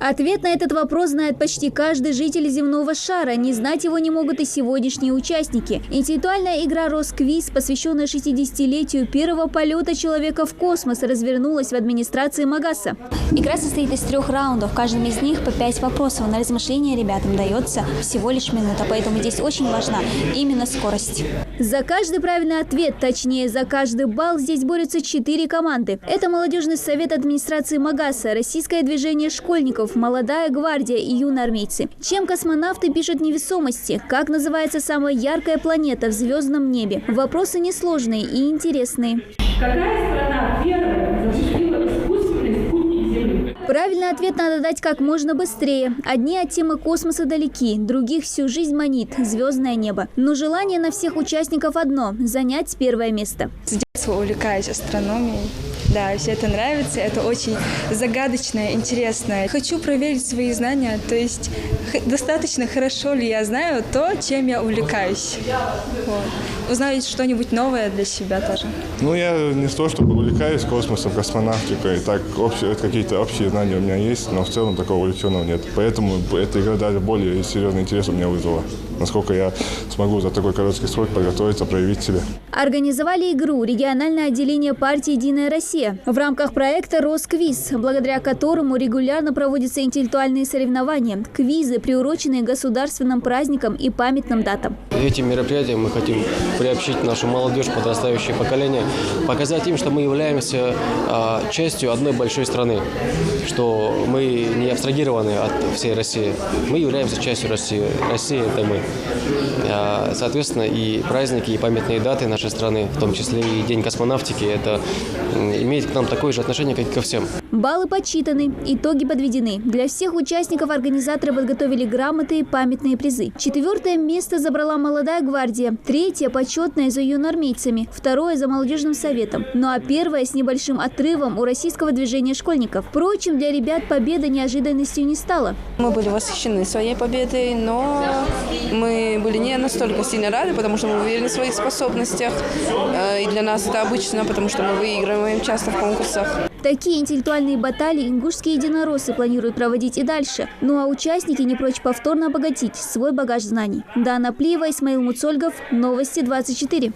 Ответ на этот вопрос знает почти каждый житель земного шара. Не знать его не могут и сегодняшние участники. Интеллектуальная игра «Росквиз», посвященная 60-летию первого полета человека в космос, развернулась в администрации Магаса. Игра состоит из 3 раундов. В каждом из них по 5 вопросов. На размышление ребятам дается всего лишь минута. Поэтому здесь очень важна именно скорость. За каждый правильный ответ, точнее за каждый балл, здесь борются 4 команды. Это молодежный совет администрации Магаса, российское движение школьников, молодая гвардия и юные армейцы. Чем космонавты пишут невесомости? Как называется самая яркая планета в звездном небе? Вопросы несложные и интересные. Какая страна первая запустила искусственный спутник Земли? Правильный ответ надо дать как можно быстрее. Одни от темы космоса далеки, других всю жизнь манит звездное небо. Но желание на всех участников одно – занять первое место. С детства увлекаюсь астрономией. Да, все это нравится, это очень загадочно, интересно. Хочу проверить свои знания, то есть достаточно хорошо ли я знаю то, чем я увлекаюсь. Вот. Узнать что-нибудь новое для себя тоже. Ну, я не то, чтобы увлекаюсь космосом, космонавтикой. Так, какие-то общие знания у меня есть, но в целом такого увлеченного нет. Поэтому эта игра даже более серьезный интерес у меня вызвала. Насколько я смогу за такой короткий срок подготовиться, проявить себя. Организовали игру региональное отделение партии «Единая Россия» в рамках проекта «Росквиз», благодаря которому регулярно проводятся интеллектуальные соревнования, квизы, приуроченные государственным праздникам и памятным датам. Этим мероприятием мы хотим приобщить нашу молодежь, подрастающее поколение, показать им, что мы являемся частью одной большой страны, что мы не абстрагированы от всей России, мы являемся частью России. Россия – это мы. Соответственно, и праздники, и памятные даты нашей страны, в том числе и День космонавтики, это имеет к нам такое же отношение, как и ко всем. Баллы подсчитаны, итоги подведены. Для всех участников организаторы подготовили грамоты и памятные призы. 4-е место забрала молодая гвардия, 3-е почетное за юноармейцами, 2-е за молодежным советом. Ну а 1-е с небольшим отрывом у российского движения школьников. Впрочем, для ребят победа неожиданностью не стала. Мы были восхищены своей победой, но мы были не настолько сильно рады, потому что мы уверены в своих способностях. И для нас это обычно, потому что мы выигрываем часто в конкурсах. Такие интеллектуальные баталии ингушские единороссы планируют проводить и дальше. Ну а участники не прочь повторно обогатить свой багаж знаний. Дана Плиева, Исмаил Муцольгов, Новости 24.